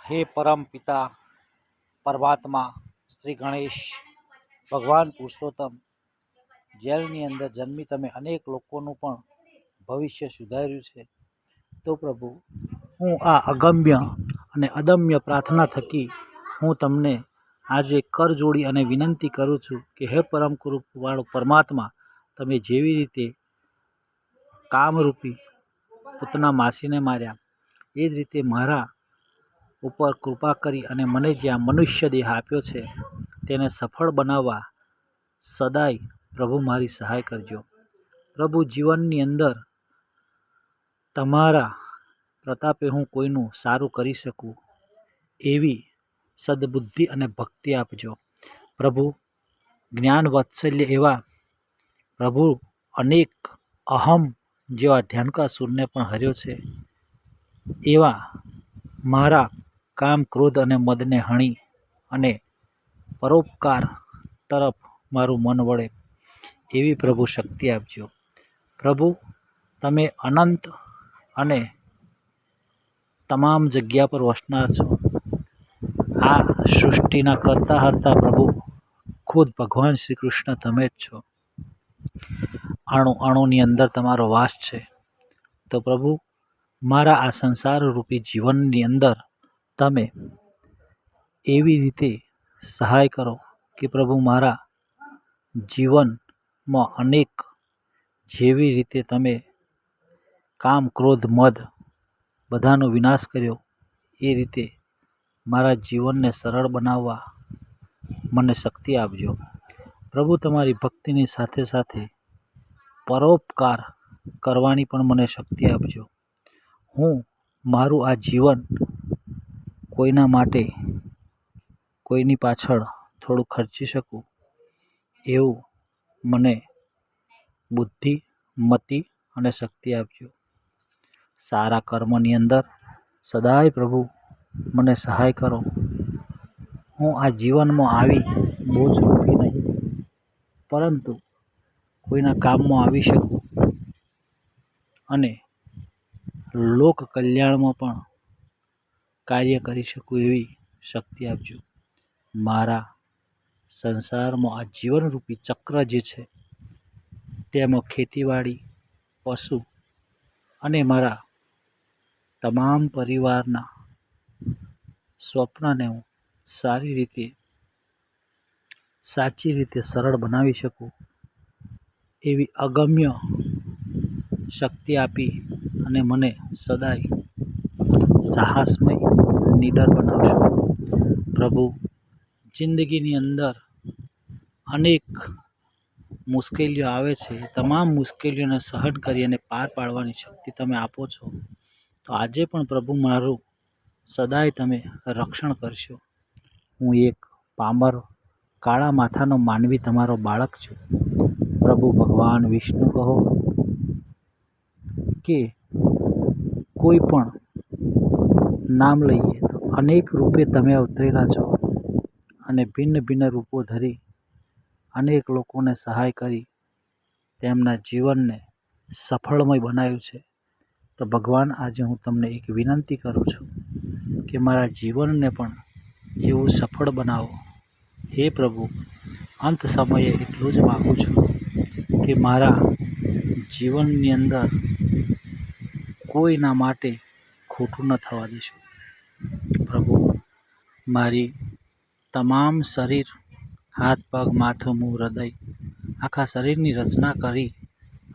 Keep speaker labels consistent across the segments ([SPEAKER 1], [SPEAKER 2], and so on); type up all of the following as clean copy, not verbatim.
[SPEAKER 1] હે પરમ પિતા પરમાત્મા શ્રી ગણેશ ભગવાન પુરુષોત્તમ, જેલની અંદર જન્મી તમે અનેક લોકોનું પણ ભવિષ્ય સુધાર્યું છે. તો પ્રભુ, હું આ અગમ્ય અને અદમ્ય પ્રાર્થના થકી હું તમને આજે કર જોડી અને વિનંતી કરું છું કે હે પરમ કૃપાળુ પરમાત્મા, તમે જેવી રીતે કામરૂપી પૂતના માસીને માર્યા, એ જ રીતે મારા ઉપર કૃપા કરી અને મને જ્યાં મનુષ્ય દેહ આપ્યો છે તેને સફળ બનાવવા સદાય પ્રભુ મારી સહાય કરજો. પ્રભુ, જીવનની અંદર તમારા પ્રતાપે હું કોઈનું સારું કરી શકું એવી સદબુદ્ધિ અને ભક્તિ આપજો. પ્રભુ, જ્ઞાન વાત્સલ્ય એવા પ્રભુ અનેક અહમ જેવા ધ્યાનકાસુરને પણ હર્યો છે, એવા મારા કામ ક્રોધ અને મદને હણી અને પરોપકાર તરફ મારું મન વળે એવી પ્રભુ શક્તિ આપજો. પ્રભુ, તમે અનંત અને તમામ જગ્યા પર વસનાર છો. આ સૃષ્ટિના કરતા હરતા પ્રભુ ખુદ ભગવાન શ્રી કૃષ્ણ તમે જ છો. અણુ અણુની અંદર તમારો વાસ છે. તો પ્રભુ, મારા આ સંસાર રૂપી જીવનની અંદર તમે એવી રીતે સહાય કરો કે પ્રભુ, મારા જીવનમાં અનેક જેવી રીતે તમે કામ ક્રોધ મદ બધાનો વિનાશ કર્યો, એ રીતે મારા જીવનને સરળ બનાવવા મને શક્તિ આપજો. પ્રભુ, તમારી ભક્તિની સાથે સાથે પરોપકાર કરવાની પણ મને શક્તિ આપજો. હું મારું આ જીવન કોઈના માટે, કોઈની પાછળ થોડું ખર્ચી શકું એવું મને બુદ્ધિ, મતિ અને શક્તિ આપજો. સારા કર્મની અંદર સદાય પ્રભુ મને સહાય કરો. હું આ જીવનમાં આવી બોજ રૂપી નહીં, પરંતુ કોઈના કામમાં આવી શકું અને લોક કલ્યાણમાં પણ કાર્ય કરી શકું એવી શક્તિ આપજો. મારા સંસારમાં આ જીવનરૂપી ચક્ર જે છે તેમાં ખેતીવાડી, પશુ અને મારા તમામ પરિવારના સ્વપ્નને હું સારી રીતે, સાચી રીતે સરળ બનાવી શકું એવી અગમ્ય શક્તિ આપી અને મને સદાય સાહસમય નીડર બનાવશો. પ્રભુ, જિંદગીની અંદર અનેક મુશ્કેલીઓ આવે છે, તમામ મુશ્કેલીઓને સહન કરી અને પાર પાડવાની શક્તિ તમે આપો છો. તો આજે પણ પ્રભુ, મારું સદાય તમે રક્ષણ કરશો. હું એક પામર કાળા માથાનો માનવી તમારો બાળક છું. પ્રભુ ભગવાન વિષ્ણુ કહો કે કોઈ પણ નામ લઈએ તો અનેક રૂપે તમે અવતરેલા છો અને ભિન્ન ભિન્ન રૂપો ધરી અનેક લોકોને સહાય કરી તેમના જીવનને સફળમય બનાવ્યું છે. તો ભગવાન, આજે હું તમને એક વિનંતી કરું છું કે મારા જીવનને પણ એવું સફળ બનાવો. હે પ્રભુ, અંત સમયે એટલું જ માગું છું કે મારા જીવનની અંદર કોઈના માટે ખોટું ન થવા દેશો. પ્રભુ, મારી તમામ શરીર, હાથ પગ માથું મું હૃદય, આખા શરીરની રચના કરી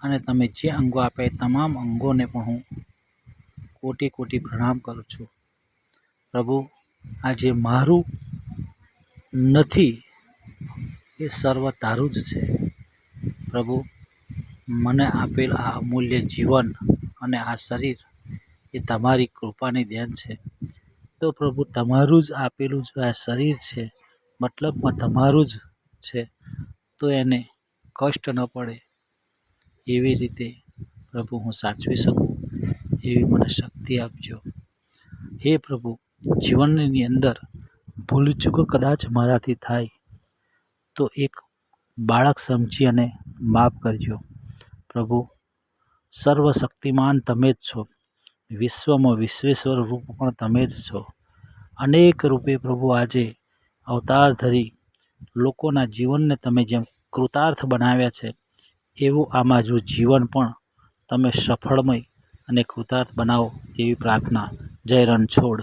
[SPEAKER 1] અને તમે જે અંગો આપ્યા એ તમામ અંગોને પણ હું કોટી કોટી પ્રણામ કરું છું. પ્રભુ, આજે મારું નથી, એ સર્વ તારું જ છે. પ્રભુ, મને આપેલ આ અમૂલ્ય જીવન અને આ શરીર એ તમારી કૃપાની દેન છે. તો પ્રભુ, તમારું જ આપેલું જો આ શરીર છે, મતલબમાં તમારું જ છે, તો એને કષ્ટ ન પડે એવી રીતે પ્રભુ હું સાચવી શકું એવી મને શક્તિ આપજો. હે પ્રભુ, જીવનની અંદર ભૂલચૂકો કદાચ મારાથી થાય તો એક બાળક સમજી અને માફ કરજો. પ્રભુ, સર્વશક્તિમાન તમે જ છો. વિશ્વમાં વિશ્વેશ્વર રૂપ પણ તમે જ છો. અનેક રૂપે પ્રભુ આજે અવતાર ધરી લોકોના જીવનને તમે જેમ કૃતાર્થ બનાવ્યા છે એવું આમાં જો જીવન પણ તમે સફળમય અને કૃતાર્થ બનાવો તેવી પ્રાર્થના. જય રણછોડ.